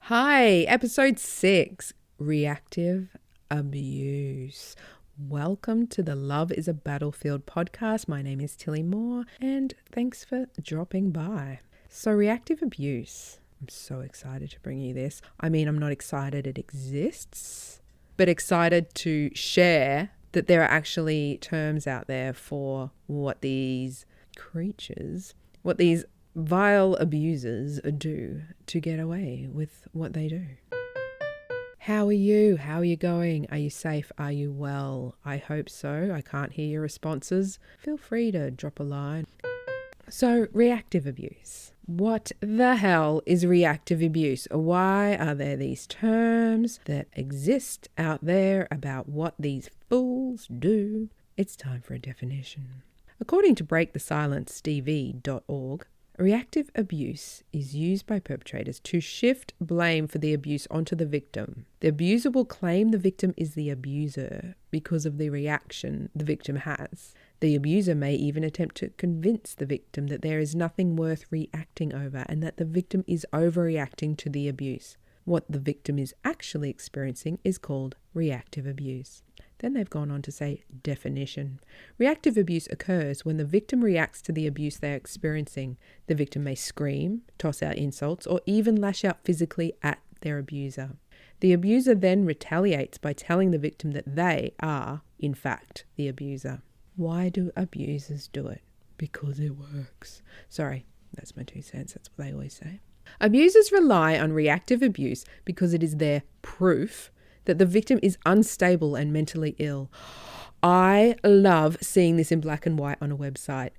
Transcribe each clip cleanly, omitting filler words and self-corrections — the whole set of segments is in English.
Hi, episode 6, Reactive Abuse. Welcome to the Love is a Battlefield podcast. My name is Tilly Moore and thanks for dropping by. So reactive abuse. I'm so excited to bring you this. I mean, I'm not excited it exists, but excited to share that there are actually terms out there for what these creatures, what these vile abusers do to get away with what they do. How are you? How are you going? Are you safe? Are you well? I hope so. I can't hear your responses. Feel free to drop a line. So, reactive abuse. What the hell is reactive abuse? Why are there these terms that exist out there about what these fools do? It's time for a definition. According to breakthesilencetv.org, reactive abuse is used by perpetrators to shift blame for the abuse onto the victim. The abuser will claim the victim is the abuser because of the reaction the victim has. The abuser may even attempt to convince the victim that there is nothing worth reacting over and that the victim is overreacting to the abuse. What the victim is actually experiencing is called reactive abuse. Then they've gone on to say definition. Reactive abuse occurs when the victim reacts to the abuse they are experiencing. The victim may scream, toss out insults, or even lash out physically at their abuser. The abuser then retaliates by telling the victim that they are, in fact, the abuser. Why do abusers do it? Because it works. Sorry, that's my 2 cents. That's what they always say. Abusers rely on reactive abuse because it is their proof that the victim is unstable and mentally ill. I love seeing this in black and white on a website.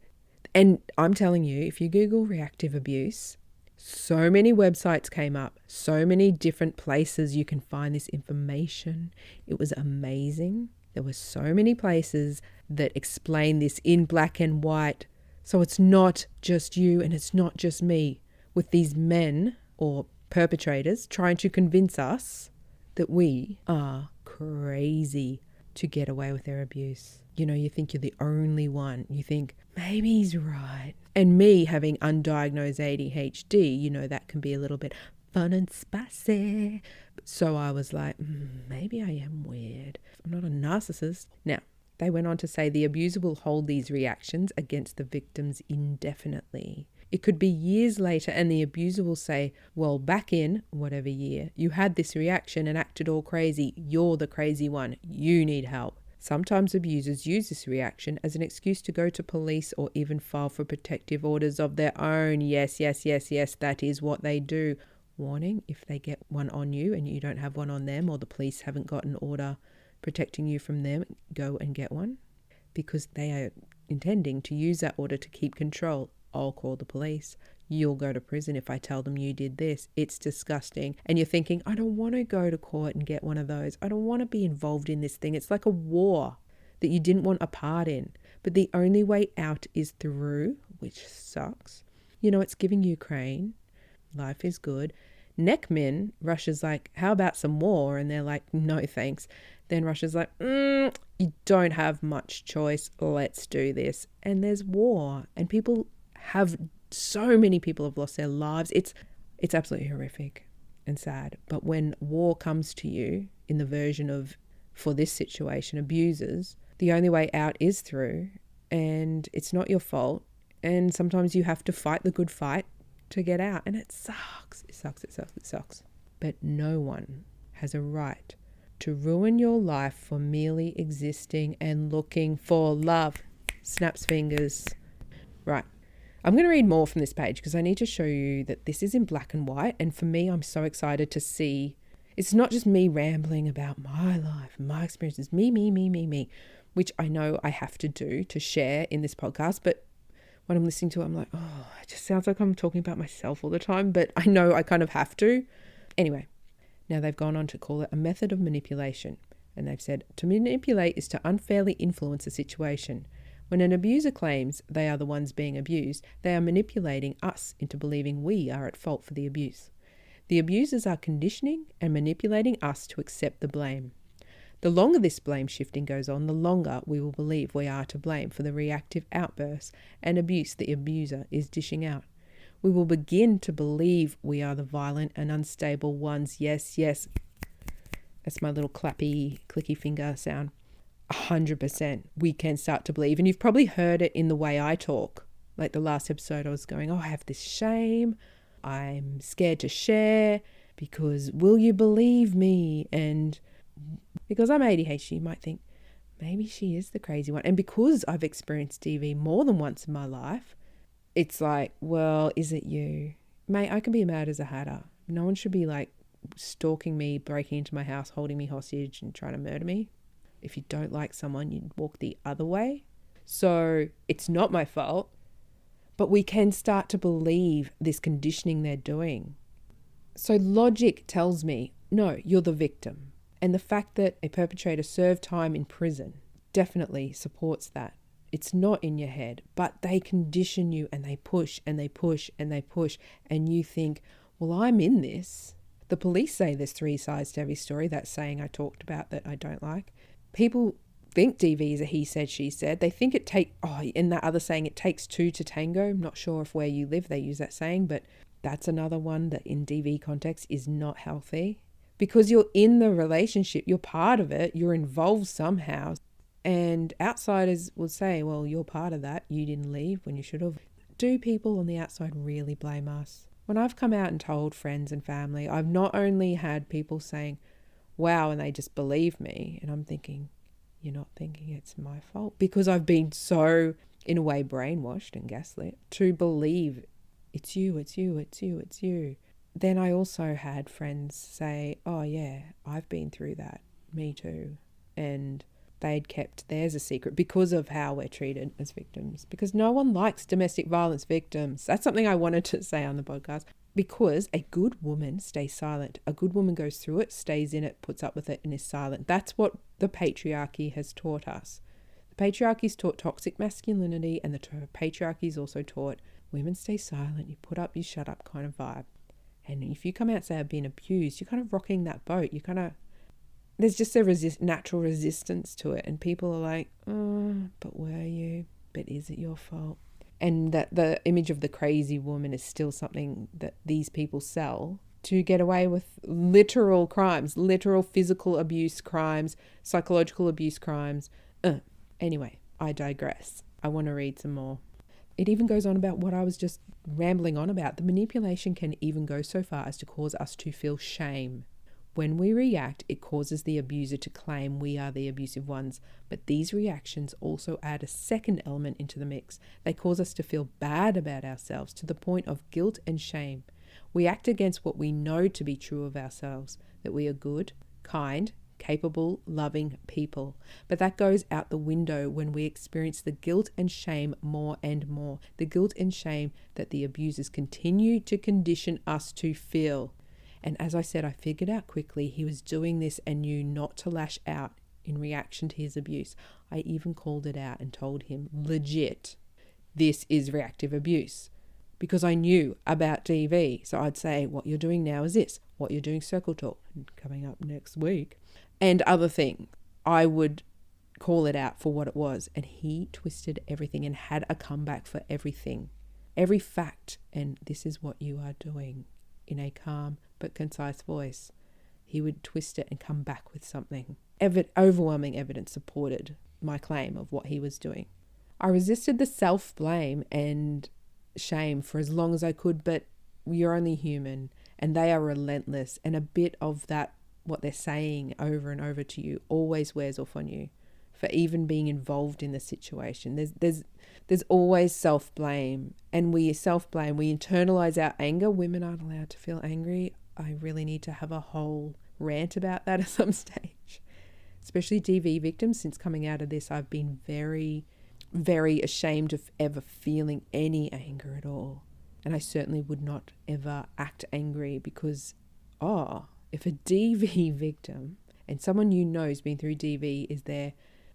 And I'm telling you, if you Google reactive abuse, so many websites came up, so many different places you can find this information. It was amazing. There were so many places that explain this in black and white. So it's not just you and it's not just me, with these men or perpetrators trying to convince us that we are crazy to get away with their abuse. You know, you think you're the only one. You think, maybe he's right. And me having undiagnosed ADHD, you know, that can be a little bit fun and spicy. So I was like, maybe I am weird. I'm not a narcissist. Now, they went on to say the abuser will hold these reactions against the victims indefinitely. It could be years later and the abuser will say, well, back in whatever year, you had this reaction and acted all crazy. You're the crazy one. You need help. Sometimes abusers use this reaction as an excuse to go to police or even file for protective orders of their own. Yes, that is what they do. Warning, if they get one on you and you don't have one on them, or the police haven't got an order protecting you from them, go and get one, because they are intending to use that order to keep control. I'll call the police. You'll go to prison if I tell them you did this. It's disgusting. And you're thinking, I don't want to go to court and get one of those. I don't want to be involved in this thing. It's like a war that you didn't want a part in. But the only way out is through, which sucks. You know, it's giving Ukraine. Life is good. Neckmen, Russia's like, how about some war? And they're like, no thanks. Then Russia's like, you don't have much choice. Let's do this. And there's war. And so many people have lost their lives. It's absolutely horrific and sad. But when war comes to you in the version of, for this situation, abusers, the only way out is through. And it's not your fault. And sometimes you have to fight the good fight to get out. And it sucks. It sucks. But no one has a right to ruin your life for merely existing and looking for love. Snaps fingers. Right. I'm going to read more from this page because I need to show you that this is in black and white. And for me, I'm so excited to see. It's not just me rambling about my life, my experiences, me, which I know I have to do to share in this podcast. But when I'm listening to it, I'm like, oh, it just sounds like I'm talking about myself all the time. But I know I kind of have to. Anyway, now they've gone on to call it a method of manipulation. And they've said to manipulate is to unfairly influence a situation. When an abuser claims they are the ones being abused, they are manipulating us into believing we are at fault for the abuse. The abusers are conditioning and manipulating us to accept the blame. The longer this blame shifting goes on, the longer we will believe we are to blame for the reactive outbursts and abuse the abuser is dishing out. We will begin to believe we are the violent and unstable ones. Yes, yes. That's my little clappy, clicky finger sound. 100% we can start to believe. And you've probably heard it in the way I talk. Like the last episode I was going, I have this shame. I'm scared to share because will you believe me? And because I'm ADHD, you might think, maybe she is the crazy one. And because I've experienced DV more than once in my life, it's like, well, is it you? Mate, I can be mad as a hatter. No one should be like stalking me, breaking into my house, holding me hostage and trying to murder me. If you don't like someone, you walk the other way. So it's not my fault, but we can start to believe this conditioning they're doing. So logic tells me, no, you're the victim. And the fact that a perpetrator served time in prison definitely supports that. It's not in your head, but they condition you and they push and they push and they push. And you think, well, I'm in this. The police say there's 3 sides to every story. That saying I talked about that I don't like. People think DV is a he said, she said. They think in that other saying, it takes 2 to tango. I'm not sure if where you live they use that saying, but that's another one that in DV context is not healthy. Because you're in the relationship, you're part of it, you're involved somehow. And outsiders will say, well, you're part of that. You didn't leave when you should have. Do people on the outside really blame us? When I've come out and told friends and family, I've not only had people saying, wow, and they just believe me. And I'm thinking, you're not thinking it's my fault. Because I've been so, in a way, brainwashed and gaslit to believe it's you, it's you, it's you, it's you. Then I also had friends say, oh yeah, I've been through that. Me too. And they'd kept theirs a secret because of how we're treated as victims. Because no one likes domestic violence victims. That's something I wanted to say on the podcast. Because a good woman stays silent. A good woman goes through it, stays in it, puts up with it, and is silent. That's what the patriarchy has taught us. The patriarchy's taught toxic masculinity, and the patriarchy's also taught women stay silent, you put up, you shut up kind of vibe. And if you come out and say I've been abused, you're kind of rocking that boat. There's just a natural resistance to it. And people are like, oh, but were you? But is it your fault? And that the image of the crazy woman is still something that these people sell to get away with literal crimes, literal physical abuse crimes, psychological abuse crimes. Anyway, I digress. I want to read some more. It even goes on about what I was just rambling on about. The manipulation can even go so far as to cause us to feel shame. When we react, it causes the abuser to claim we are the abusive ones. But these reactions also add a second element into the mix. They cause us to feel bad about ourselves to the point of guilt and shame. We act against what we know to be true of ourselves, that we are good, kind, capable, loving people. But that goes out the window when we experience the guilt and shame more and more. The guilt and shame that the abusers continue to condition us to feel. And as I said, I figured out quickly he was doing this and knew not to lash out in reaction to his abuse. I even called it out and told him, legit, this is reactive abuse. Because I knew about DV. So I'd say, what you're doing now is this. What you're doing, circle talk, coming up next week. And other things. I would call it out for what it was. And he twisted everything and had a comeback for everything. Every fact. And this is what you are doing, in a calm but concise voice. He would twist it and come back with something. Overwhelming evidence supported my claim of what he was doing. I resisted the self-blame and shame for as long as I could, but you're only human and they are relentless, and a bit of that, what they're saying over and over to you, always wears off on you for even being involved in the situation. There's always self-blame, and we self-blame, we internalize our anger. Women aren't allowed to feel angry. I really need to have a whole rant about that at some stage, especially DV victims. Since coming out of this, I've been very, very ashamed of ever feeling any anger at all. And I certainly would not ever act angry because, if a DV victim and someone you know has been through DV is there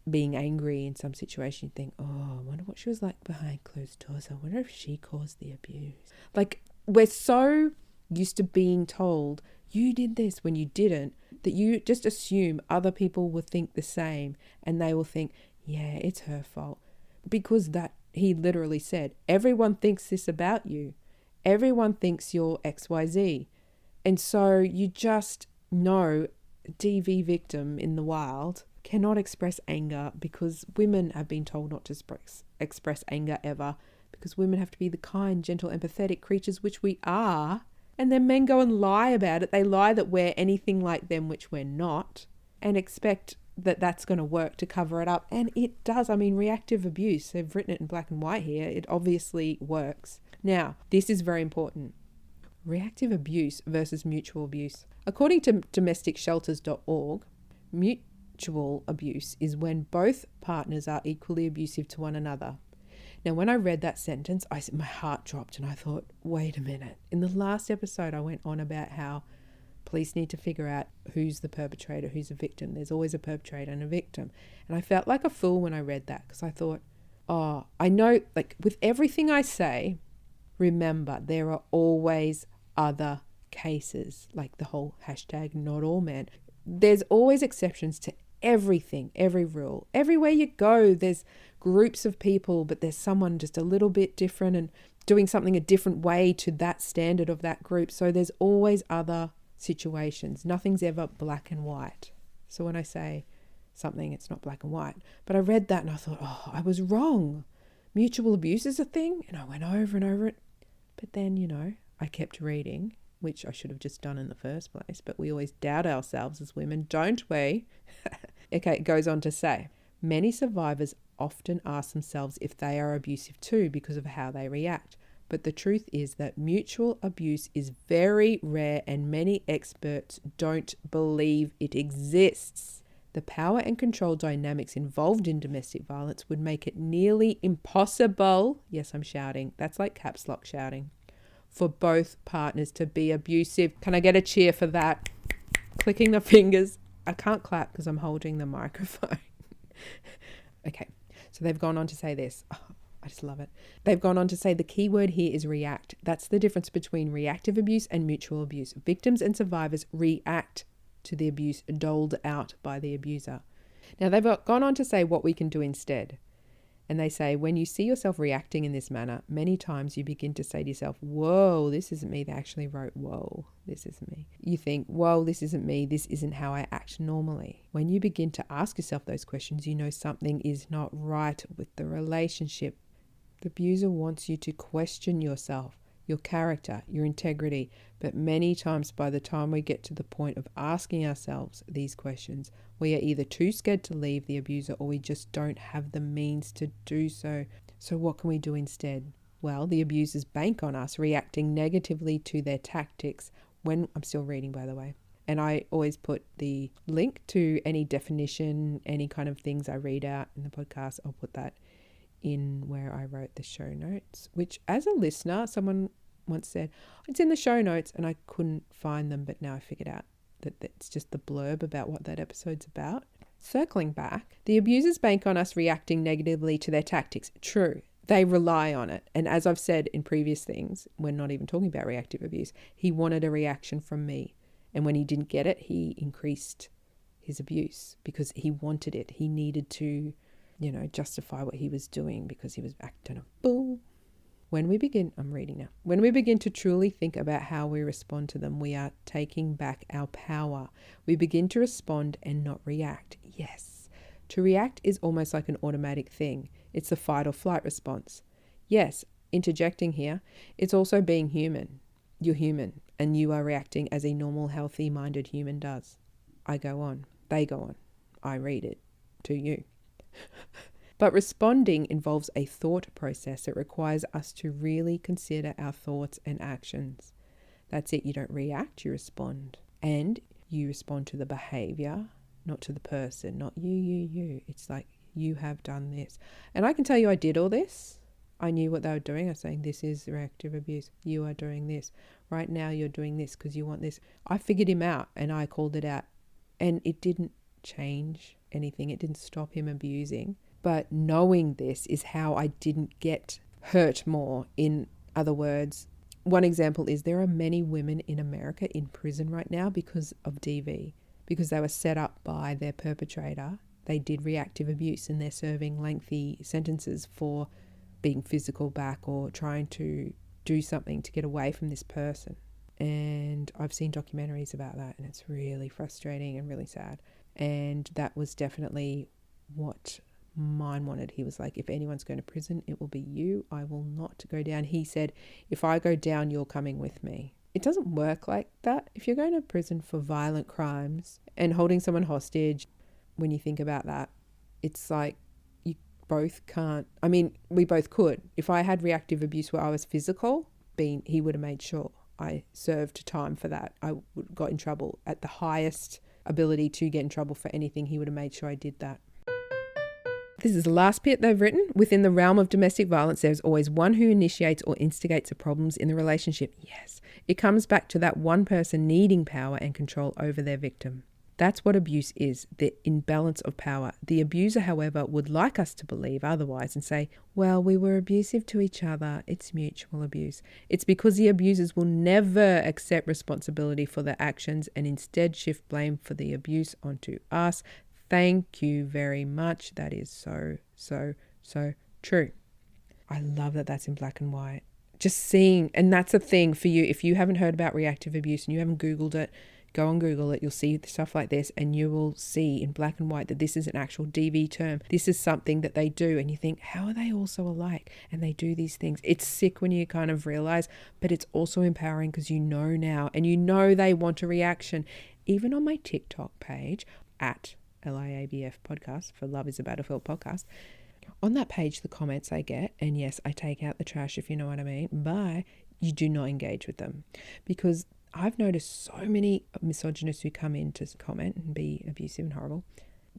being angry in some situation, you think, I wonder what she was like behind closed doors. I wonder if she caused the abuse. Like, we're so used to being told you did this when you didn't, that you just assume other people will think the same, and they will think, yeah, it's her fault. Because that he literally said, everyone thinks this about you. Everyone thinks you're XYZ. And so you just know DV victim in the wild cannot express anger because women have been told not to express anger ever, because women have to be the kind, gentle, empathetic creatures, which we are. And then men go and lie about it. They lie that we're anything like them, which we're not, and expect that that's going to work to cover it up. And it does. I mean, reactive abuse, they've written it in black and white here. It obviously works. Now, this is very important. Reactive abuse versus mutual abuse. According to domesticshelters.org, mutual abuse is when both partners are equally abusive to one another. Now, when I read that sentence, my heart dropped and I thought, wait a minute. In the last episode, I went on about how police need to figure out who's the perpetrator, who's a victim. There's always a perpetrator and a victim. And I felt like a fool when I read that, because I thought, oh, I know, like with everything I say, remember, there are always other cases, like the whole hashtag not all men. There's always exceptions to everything, every rule. Everywhere you go, there's groups of people, but there's someone just a little bit different and doing something a different way to that standard of that group. So there's always other situations. Nothing's ever black and white. So when I say something, it's not black and white. But I read that and I thought, oh, I was wrong. Mutual abuse is a thing. And I went over and over it. But then, I kept reading, which I should have just done in the first place. But we always doubt ourselves as women, don't we? Okay, it goes on to say, many survivors often ask themselves if they are abusive too because of how they react. But the truth is that mutual abuse is very rare and many experts don't believe it exists. The power and control dynamics involved in domestic violence would make it nearly impossible, yes, I'm shouting, that's like caps lock shouting, for both partners to be abusive. Can I get a cheer for that? Clicking the fingers. I can't clap because I'm holding the microphone. Okay, so they've gone on to say this. Oh, I just love it. They've gone on to say the key word here is react. That's the difference between reactive abuse and mutual abuse. Victims and survivors react to the abuse doled out by the abuser. Now, they've gone on to say what we can do instead. And they say, when you see yourself reacting in this manner, many times you begin to say to yourself, whoa, this isn't me. They actually wrote, whoa, this isn't me. You think, whoa, this isn't me. This isn't how I act normally. When you begin to ask yourself those questions, you know something is not right with the relationship. The abuser wants you to question yourself, your character, your integrity. But many times by the time we get to the point of asking ourselves these questions, we are either too scared to leave the abuser or we just don't have the means to do so. So what can we do instead? Well, the abusers bank on us reacting negatively to their tactics. I'm still reading, by the way. And I always put the link to any definition, any kind of things I read out in the podcast. I'll put that in where I wrote the show notes, which as a listener, someone once said, it's in the show notes, and I couldn't find them, but now I figured out that it's just the blurb about what that episode's about. Circling back, the abusers bank on us reacting negatively to their tactics. True, they rely on it. And as I've said in previous things, we're not even talking about reactive abuse, he wanted a reaction from me. And when he didn't get it, he increased his abuse because he wanted it. He needed to, justify what he was doing because he was acting a fool. When we begin to truly think about how we respond to them, we are taking back our power. We begin to respond and not react. Yes, to react is almost like an automatic thing. It's the fight or flight response. Yes, interjecting here, it's also being human. You're human and you are reacting as a normal, healthy-minded human does. I go on, they go on, I read it to you. But responding involves a thought process. It requires us to really consider our thoughts and actions. That's it. You don't react, you respond. And you respond to the behavior, not to the person, not you. It's like, you have done this. And I can tell you I did all this. I knew what they were doing. I was saying, this is reactive abuse. You are doing this. Right now you're doing this because you want this. I figured him out and I called it out. And it didn't change anything. It didn't stop him abusing. But knowing this is how I didn't get hurt more. In other words, one example is there are many women in America in prison right now because of DV, because they were set up by their perpetrator. They did reactive abuse and they're serving lengthy sentences for being physical back or trying to do something to get away from this person. And I've seen documentaries about that, and it's really frustrating and really sad. And that was definitely what mine wanted. He was like, if anyone's going to prison, it will be you. I will not go down. He said, if I go down, you're coming with me. It doesn't work like that. If you're going to prison for violent crimes and holding someone hostage, when you think about that, it's like you both can't. I mean, we both could. If I had reactive abuse where I was physical, he would have made sure I served time for that. I got in trouble at the highest ability to get in trouble for anything. He would have made sure I did that. This is the last bit they've written. Within the realm of domestic violence, there's always one who initiates or instigates the problems in the relationship. Yes, it comes back to that one person needing power and control over their victim. That's what abuse is, the imbalance of power. The abuser, however, would like us to believe otherwise and say, well, we were abusive to each other. It's mutual abuse. It's because the abusers will never accept responsibility for their actions and instead shift blame for the abuse onto us. Thank you very much. That is so, so, so true. I love that that's in black and white. Just seeing, and that's a thing for you. If you haven't heard about reactive abuse and you haven't Googled it, go and Google it. You'll see stuff like this, and you will see in black and white that this is an actual DV term. This is something that they do, and you think, how are they all so alike? And they do these things. It's sick when you kind of realize, but it's also empowering because you know now, and you know they want a reaction. Even on my TikTok page at LIABF podcast for Love is a Battlefield podcast, on that page, the comments I get, and yes, I take out the trash if you know what I mean, but you do not engage with them, because I've noticed so many misogynists who come in to comment and be abusive and horrible.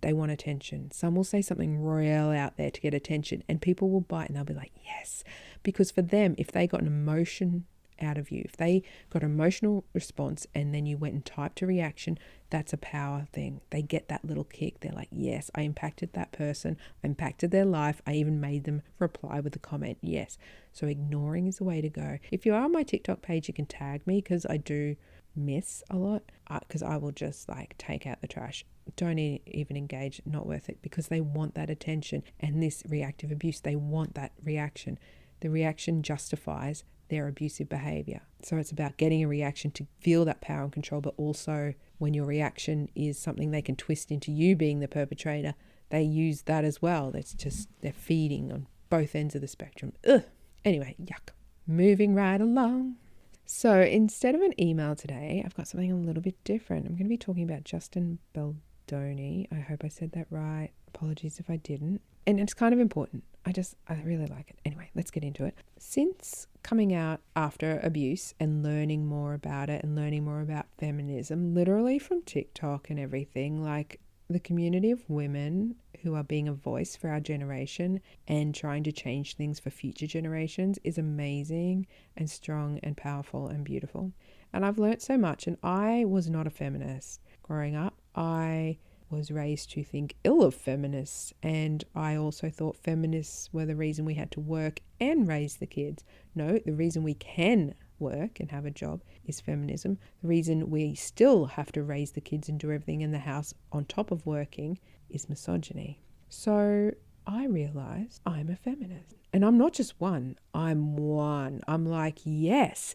They want attention. Some will say something real out there to get attention, and people will bite and they'll be like, yes. Because for them, if they got an emotion out of you, if they got an emotional response and then you went and typed a reaction, that's a power thing. They get that little kick. They're like, yes, I impacted that person. I impacted their life. I even made them reply with a comment. Yes. So ignoring is the way to go. If you are on my TikTok page, you can tag me, because I do miss a lot, because I will just like take out the trash. Don't even engage. Not worth it, because they want that attention. And this reactive abuse, they want that reaction. The reaction justifies their abusive behavior. So it's about getting a reaction to feel that power and control, but also when your reaction is something they can twist into you being the perpetrator, they use that as well. That's just, they're feeding on both ends of the spectrum. Ugh. Anyway, yuck. Moving right along. So instead of an email today, I've got something a little bit different. I'm going to be talking about Justin Baldoni. I hope I said that right. Apologies if I didn't. And it's kind of important. I really like it. Anyway, let's get into it. Since coming out after abuse and learning more about it and learning more about feminism, literally from TikTok and everything, like the community of women who are being a voice for our generation and trying to change things for future generations is amazing and strong and powerful and beautiful. And I've learnt so much, and I was not a feminist. Growing up, I was raised to think ill of feminists, and I also thought feminists were the reason we had to work and raise the kids. No, the reason we can work and have a job is feminism. The reason we still have to raise the kids and do everything in the house on top of working is misogyny. So I realized I'm a feminist. And I'm not just one, I'm one. I'm like, yes.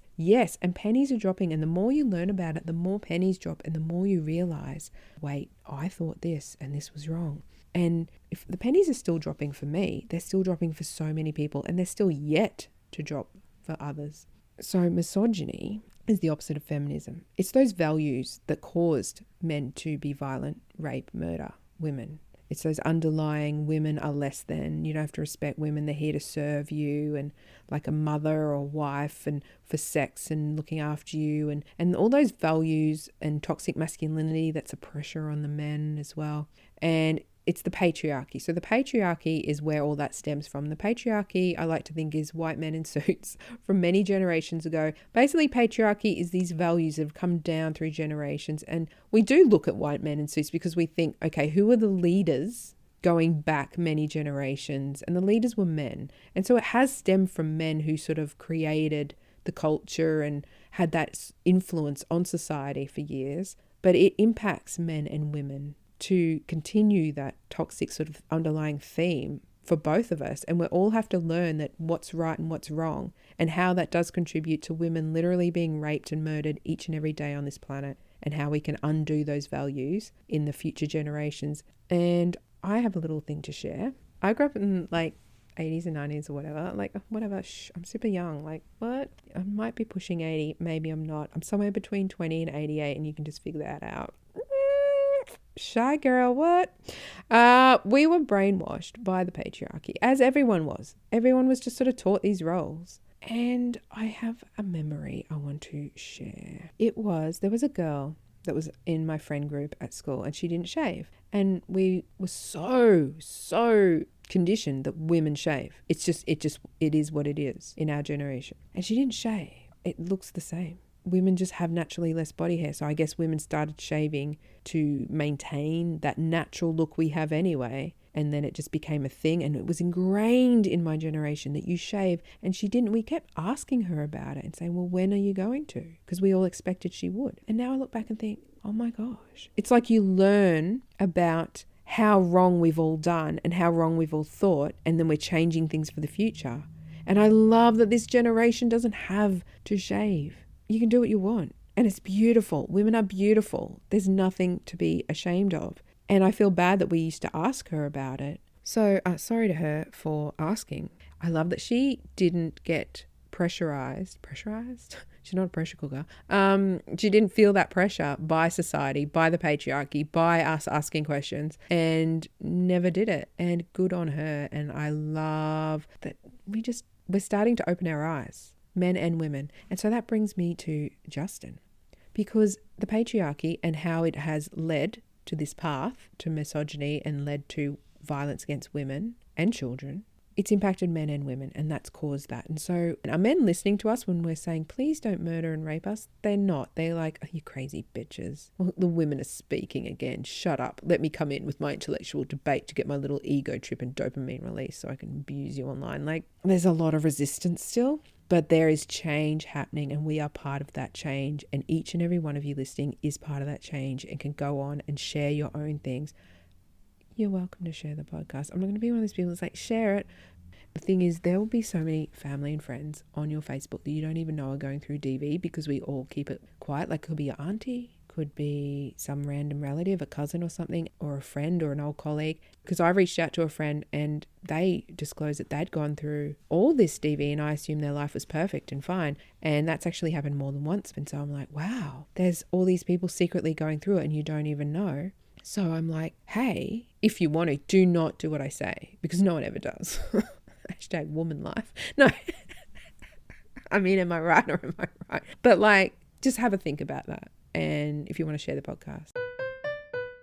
And pennies are dropping. And the more you learn about it, the more pennies drop, and the more you realize, wait, I thought this and this was wrong. And if the pennies are still dropping for me, they're still dropping for so many people, and they're still yet to drop for others. So misogyny is the opposite of feminism. It's those values that caused men to be violent, rape, murder women. It's those underlying women are less than, you don't have to respect women, they're here to serve you, and like a mother or wife, and for sex and looking after you, and all those values, and toxic masculinity, that's a pressure on the men as well. And it's the patriarchy. So the patriarchy is where all that stems from. The patriarchy, I like to think, is white men in suits from many generations ago. Basically, patriarchy is these values that have come down through generations. And we do look at white men in suits because we think, okay, who are the leaders going back many generations? And the leaders were men. And so it has stemmed from men who sort of created the culture and had that influence on society for years. But it impacts men and women to continue that toxic sort of underlying theme for both of us. And we all have to learn that what's right and what's wrong. and how that does contribute to women literally being raped and murdered each and every day on this planet, and how we can undo those values in the future generations. And I have a little thing to share. I grew up in like 80s and 90s or whatever, I'm super young, like what? I might be pushing 80, maybe I'm not. I'm somewhere between 20 and 88, and you can just figure that out. Shy girl, what? We were brainwashed by the patriarchy, as everyone was. Everyone was just sort of taught these roles. And I have a memory I want to share. There was a girl that was in my friend group at school, and she didn't shave. And we were so conditioned that women shave. It is what it is in our generation. And she didn't shave. It looks the same. Women just have naturally less body hair. So I guess women started shaving to maintain that natural look we have anyway. And then it just became a thing, and it was ingrained in my generation that you shave. And she didn't. We kept asking her about it and saying, well, when are you going to? Because we all expected she would. And now I look back and think, oh my gosh. It's like you learn about how wrong we've all done and how wrong we've all thought, and then we're changing things for the future. And I love that this generation doesn't have to shave. You can do what you want. And it's beautiful. Women are beautiful. There's nothing to be ashamed of. And I feel bad that we used to ask her about it. So sorry to her for asking. I love that she didn't get pressurized. She's not a pressure cooker. She didn't feel that pressure by society, by the patriarchy, by us asking questions, and never did it. And good on her. And I love that we're starting to open our eyes, men and women. And so that brings me to Justin, because the patriarchy and how it has led to this path to misogyny and led to violence against women and children, it's impacted men and women, and that's caused that. And so are men listening to us when we're saying, please don't murder and rape us? They're not. They're like, oh, you crazy bitches. Well, the women are speaking again. Shut up. Let me come in with my intellectual debate to get my little ego trip and dopamine release so I can abuse you online. Like, there's a lot of resistance still. But there is change happening, and we are part of that change. And each and every one of you listening is part of that change and can go on and share your own things. You're welcome to share the podcast. I'm not going to be one of those people that's like, share it. The thing is, there will be so many family and friends on your Facebook that you don't even know are going through DV, because we all keep it quiet. Like, it could be your auntie, could be some random relative, a cousin or something, or a friend or an old colleague. Because I reached out to a friend and they disclosed that they'd gone through all this DV, and I assumed their life was perfect and fine. And that's actually happened more than once. And so I'm like, wow, there's all these people secretly going through it and you don't even know. So I'm like, hey, if you want to, do not do what I say, because no one ever does. Hashtag woman life. No. I mean, am I right or am I right? But like, just have a think about that. And if you want to share the podcast.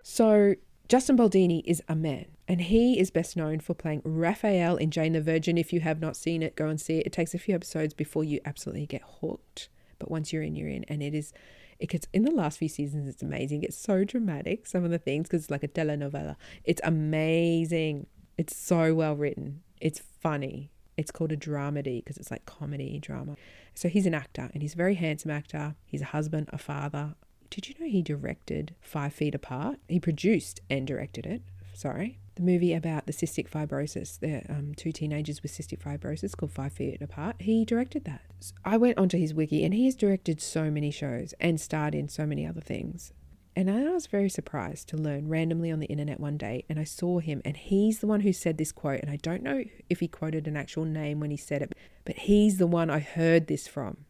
So Justin Baldoni is a man, and he is best known for playing Raphael in Jane the Virgin. If you have not seen it, go and see it. It takes a few episodes before you absolutely get hooked. But once you're in, you're in. And it gets, in the last few seasons, it's amazing. It gets so dramatic, some of the things, because it's like a telenovela. It's amazing. It's so well written. It's funny. It's called a dramedy because it's like comedy drama. So he's an actor, and he's a very handsome actor. He's a husband, a father. Did you know he directed 5 Feet Apart? He produced and directed it. Sorry. The movie about the cystic fibrosis. They're 2 teenagers with cystic fibrosis called 5 Feet Apart. He directed that. I went onto his wiki, and he has directed so many shows and starred in so many other things. And I was very surprised to learn randomly on the internet one day, and I saw him, and he's the one who said this quote, and I don't know if he quoted an actual name when he said it, but he's the one I heard this from.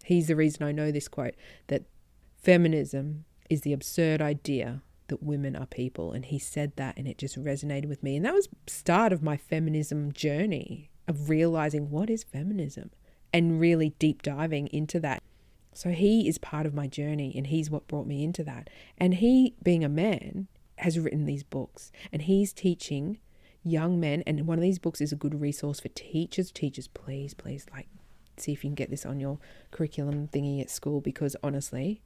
He's the reason I know this quote, that feminism is the absurd idea that women are people. And he said that, and it just resonated with me. And that was the start of my feminism journey, of realizing what is feminism and really deep diving into that. So he is part of my journey, and he's what brought me into that. And he, being a man, has written these books, and he's teaching young men. And one of these books is a good resource for teachers. Teachers, please, like, see if you can get this on your curriculum thingy at school, because honestly,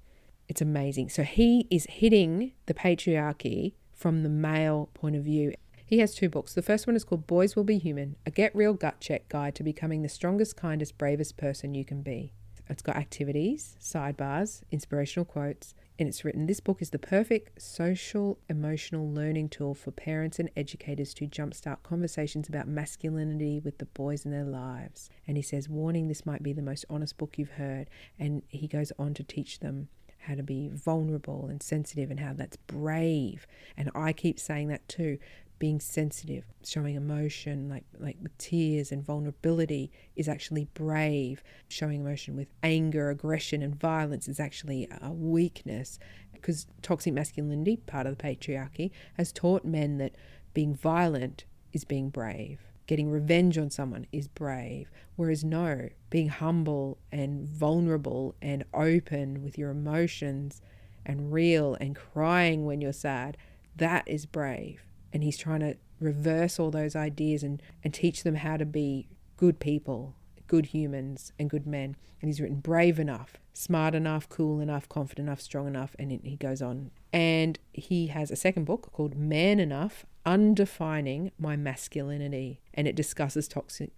it's amazing. So he is hitting the patriarchy from the male point of view. He has 2 books. The first one is called Boys Will Be Human, a get real gut check guide to becoming the strongest, kindest, bravest person you can be. It's got activities, sidebars, inspirational quotes, and it's written, "This book is the perfect social emotional learning tool for parents and educators to jumpstart conversations about masculinity with the boys in their lives." And he says, "Warning, this might be the most honest book you've heard." And he goes on to teach them how to be vulnerable and sensitive and how that's brave. And I keep saying that too. Being sensitive, showing emotion, like with tears and vulnerability is actually brave. Showing emotion with anger, aggression and violence is actually a weakness, because toxic masculinity, part of the patriarchy, has taught men that being violent is being brave. Getting revenge on someone is brave. Whereas no, being humble and vulnerable and open with your emotions and real and crying when you're sad, that is brave. And he's trying to reverse all those ideas and teach them how to be good people, good humans and good men. And he's written brave enough, smart enough, cool enough, confident enough, strong enough, and he goes on. And he has a second book called Man Enough, Undefining My Masculinity. And it discusses toxic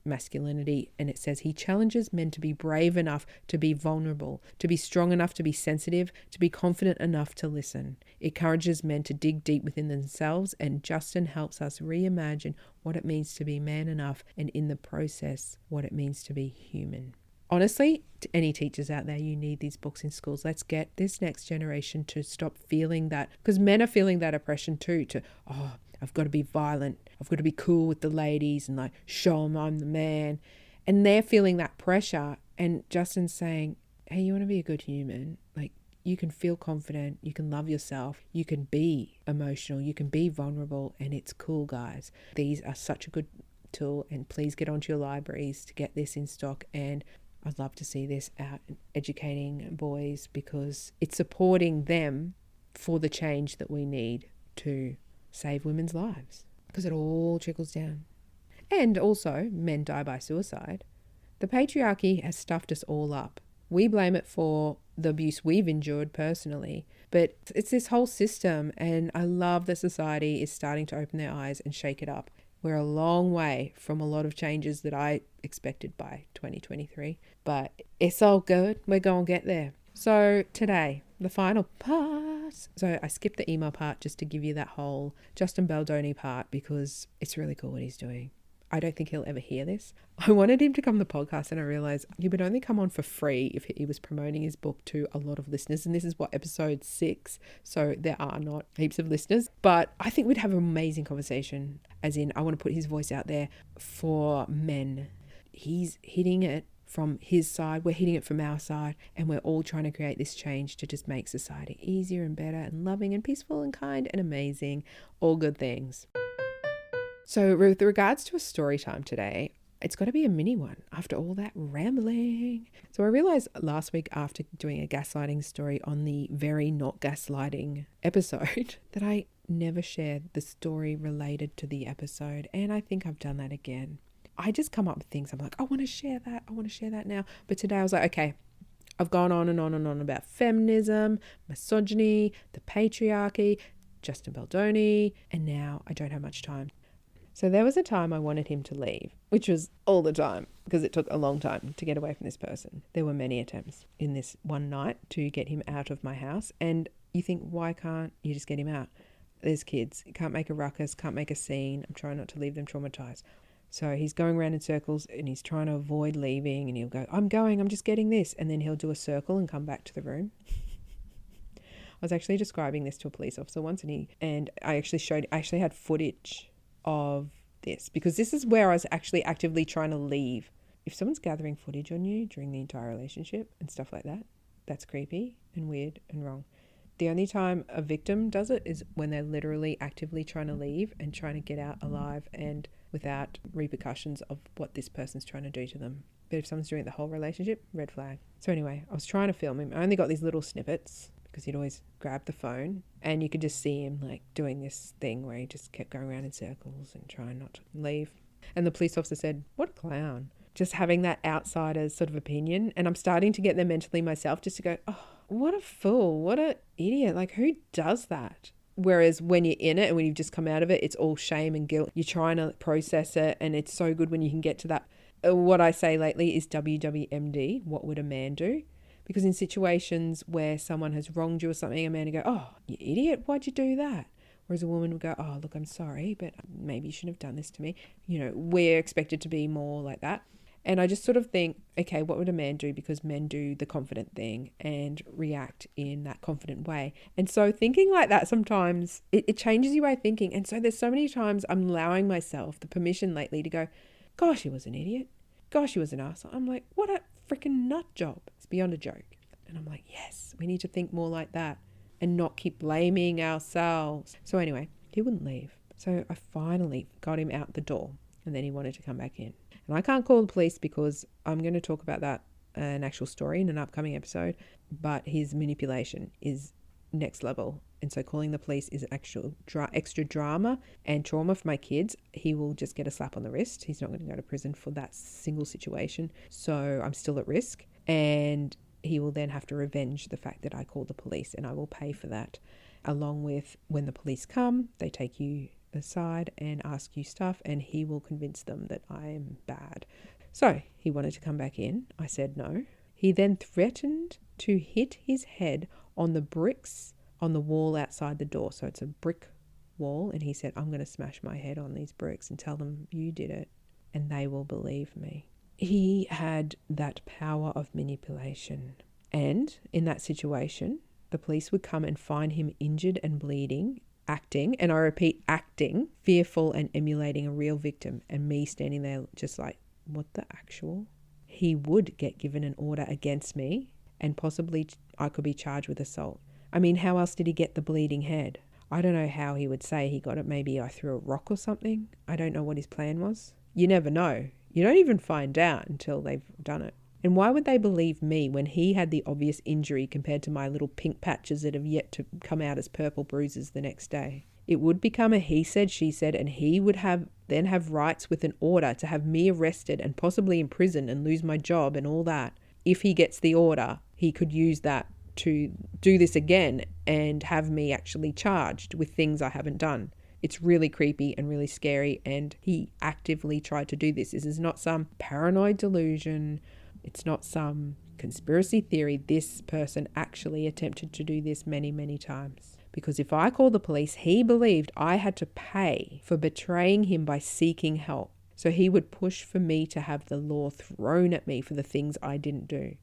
masculinity. And it says he challenges men to be brave enough to be vulnerable, to be strong enough to be sensitive, to be confident enough to listen. It encourages men to dig deep within themselves. And Justin helps us reimagine what it means to be man enough, and in the process, what it means to be human. Honestly, to any teachers out there, you need these books in schools. Let's get this next generation to stop feeling that, because men are feeling that oppression too, I've got to be violent. I've got to be cool with the ladies and like show them I'm the man. And they're feeling that pressure. And Justin's saying, hey, you want to be a good human? Like, you can feel confident. You can love yourself. You can be emotional. You can be vulnerable. And it's cool, guys. These are such a good tool. And please get onto your libraries to get this in stock. And I'd love to see this out educating boys, because it's supporting them for the change that we need to save women's lives, because it all trickles down. And also, men die by suicide. The patriarchy has stuffed us all up. We blame it for the abuse we've endured personally, but it's this whole system, and I love that society is starting to open their eyes and shake it up. We're a long way from a lot of changes that I expected by 2023, but it's all good. We're going to get there. So today, the final part. So I skipped the email part just to give you that whole Justin Baldoni part, because it's really cool what he's doing. I don't think he'll ever hear this. I wanted him to come to the podcast, and I realized he would only come on for free if he was promoting his book to a lot of listeners. And this is episode 6. So there are not heaps of listeners, but I think we'd have an amazing conversation, as in I want to put his voice out there for men. He's hitting it from his side. We're hitting it from our side, and we're all trying to create this change to just make society easier and better and loving and peaceful and kind and amazing. All good things. So with regards to a story time today, it's got to be a mini one after all that rambling. So I realized last week, after doing a gaslighting story on the very not gaslighting episode, that I never shared the story related to the episode. And I think I've done that again. I just come up with things. I'm like, I want to share that now. But today I was like, okay, I've gone on and on and on about feminism, misogyny, the patriarchy, Justin Baldoni, and now I don't have much time. So there was a time I wanted him to leave, which was all the time, because it took a long time to get away from this person. There were many attempts in this one night to get him out of my house. And you think, why can't you just get him out? There's kids. You can't make a ruckus, can't make a scene. I'm trying not to leave them traumatized. So he's going around in circles and he's trying to avoid leaving, and he'll go, I'm just getting this. And then he'll do a circle and come back to the room. I was actually describing this to a police officer once, and I actually had footage of this, because this is where I was actually actively trying to leave. If someone's gathering footage on you during the entire relationship and stuff like that, that's creepy and weird and wrong. The only time a victim does it is when they're literally actively trying to leave and trying to get out alive and without repercussions of what this person's trying to do to them. But if someone's doing it the whole relationship, red flag. So anyway, I was trying to film him. I only got these little snippets, because he'd always grab the phone, and you could just see him like doing this thing where he just kept going around in circles and trying not to leave. And the police officer said, what a clown. Just having that outsider's sort of opinion. And I'm starting to get there mentally myself, just to go, oh, what a fool, what an idiot. Like, who does that? Whereas when you're in it and when you've just come out of it, it's all shame and guilt. You're trying to process it, and it's so good when you can get to that what I say lately is WWMD, what would a man do? Because in situations where someone has wronged you or something, a man would go, oh, you idiot, why'd you do that? Whereas a woman would go, oh, look, I'm sorry, but maybe you shouldn't have done this to me. You know, we're expected to be more like that. And I just sort of think, okay, what would a man do? Because men do the confident thing and react in that confident way. And so thinking like that sometimes, it changes your way of thinking. And so there's so many times I'm allowing myself the permission lately to go, gosh, he was an idiot. Gosh, he was an arsehole. I'm like, what a freaking nut job. It's beyond a joke. And I'm like, yes, we need to think more like that and not keep blaming ourselves. So anyway, he wouldn't leave. So I finally got him out the door, and then he wanted to come back in. And I can't call the police because I'm going to talk about that, an actual story in an upcoming episode, but his manipulation is next level. And so calling the police is actual extra drama and trauma for my kids. He will just get a slap on the wrist. He's not going to go to prison for that single situation. So I'm still at risk. And he will then have to revenge the fact that I called the police, and I will pay for that. Along with when the police come, they take you aside and ask you stuff, and he will convince them that I am bad. So he wanted to come back in. I said no. He then threatened to hit his head on the bricks on the wall outside the door. So it's a brick wall, and he said, I'm going to smash my head on these bricks and tell them you did it, and they will believe me. He had that power of manipulation, and in that situation the police would come and find him injured and bleeding, acting, and I repeat, acting, fearful and emulating a real victim, and me standing there just like, what the actual? He would get given an order against me, and possibly I could be charged with assault. I mean, how else did he get the bleeding head? I don't know how he would say he got it. Maybe I threw a rock or something. I don't know what his plan was. You never know. You don't even find out until they've done it. And why would they believe me when he had the obvious injury compared to my little pink patches that have yet to come out as purple bruises the next day? It would become a he said, she said, and he would then have rights with an order to have me arrested and possibly imprisoned and lose my job and all that. If he gets the order, he could use that to do this again and have me actually charged with things I haven't done. It's really creepy and really scary, and he actively tried to do this. This is not some paranoid delusion. It's not some conspiracy theory. This person actually attempted to do this many, many times. Because if I called the police, he believed I had to pay for betraying him by seeking help. So he would push for me to have the law thrown at me for the things I didn't do.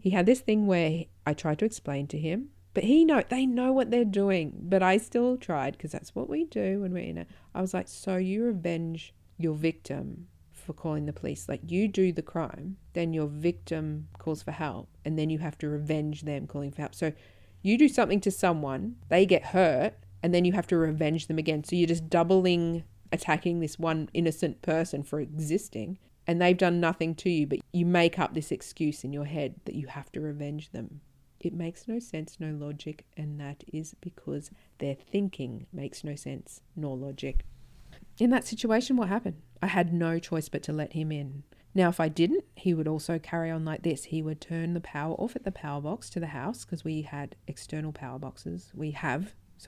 He had this thing where I tried to explain to him, but they know what they're doing. But I still tried, because that's what we do when we're in it. I was like, so you revenge your victim for calling the police. Like, you do the crime, then your victim calls for help, and then you have to revenge them calling for help. So you do something to someone, they get hurt, and then you have to revenge them again. So you're just doubling attacking this one innocent person for existing, and they've done nothing to you, but you make up this excuse in your head that you have to revenge them. It makes no sense, no logic, and that is because their thinking makes no sense nor logic. In that situation, what happened? I had no choice but to let him in. Now, if I didn't, he would also carry on like this. He would turn the power off at the power box to the house, because we had external power boxes.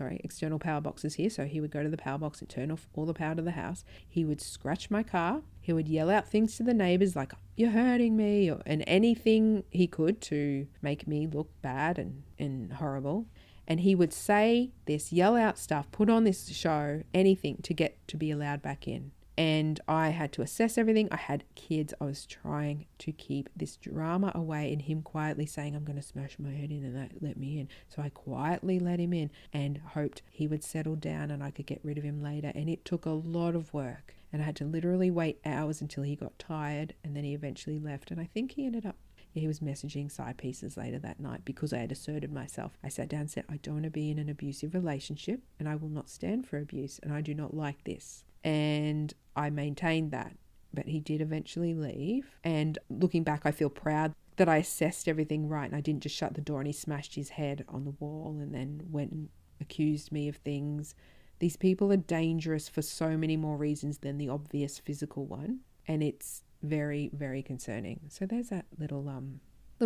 External power boxes here. So he would go to the power box and turn off all the power to the house. He would scratch my car. He would yell out things to the neighbors like, you're hurting me, and anything he could to make me look bad and horrible. And he would say this, yell out stuff, put on this show, anything to get to be allowed back in. And I had to assess everything. I had kids. I was trying to keep this drama away, and him quietly saying, I'm going to smash my head in, and let me in. So I quietly let him in and hoped he would settle down and I could get rid of him later. And it took a lot of work, and I had to literally wait hours until he got tired, and then he eventually left. And I think he ended up, he was messaging side pieces later that night because I had asserted myself. I sat down and said, I don't want to be in an abusive relationship, and I will not stand for abuse, and I do not like this. And I maintained that, but he did eventually leave. And looking back, I feel proud that I assessed everything right, and I didn't just shut the door and he smashed his head on the wall and then went and accused me of things. These people are dangerous for so many more reasons than the obvious physical one, and it's very, very concerning. So there's that little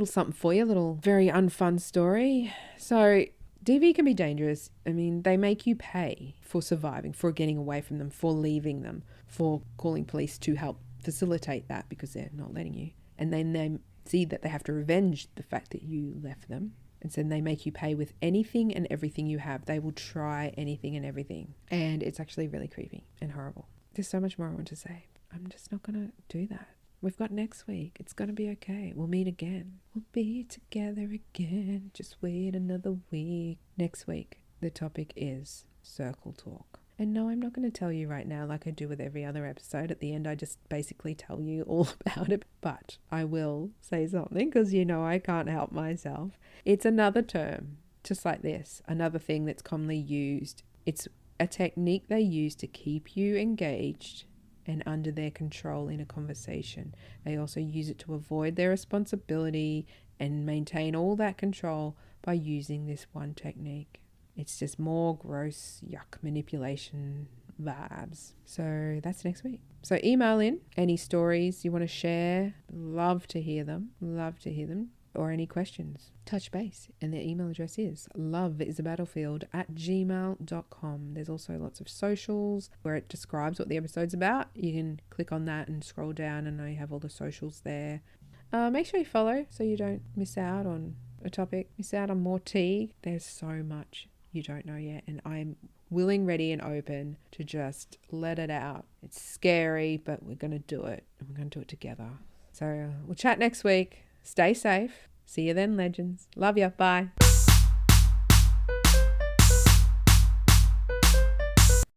something for you, little very unfun story. So DV can be dangerous. I mean, they make you pay for surviving, for getting away from them, for leaving them, for calling police to help facilitate that because they're not letting you. And then they see that they have to revenge the fact that you left them. And so they make you pay with anything and everything you have. They will try anything and everything. And it's actually really creepy and horrible. There's so much more I want to say. I'm just not going to do that. We've got next week. It's going to be okay. We'll meet again. We'll be together again. Just wait another week. Next week, the topic is circle talk. And no, I'm not going to tell you right now like I do with every other episode. At the end, I just basically tell you all about it. But I will say something because you know I can't help myself. It's another term, just like this. Another thing that's commonly used. It's a technique they use to keep you engaged and under their control in a conversation. They also use it to avoid their responsibility and maintain all that control by using this one technique. It's just more gross, yuck, manipulation vibes. So that's next week. So email in any stories you want to share. Love to hear them. Or any questions. Touch base. And their email address is loveisabattlefieldpodcast@gmail.com. There's also lots of socials where it describes what the episode's about. You can click on that and scroll down and I have all the socials there. Make sure you follow so you don't miss out on a topic, miss out on more tea. There's so much you don't know yet, and I'm willing, ready, and open to just let it out. It's scary, but we're going to do it, and we're going to do it together. So we'll chat next week. Stay safe. See you then, legends. Love ya. Bye.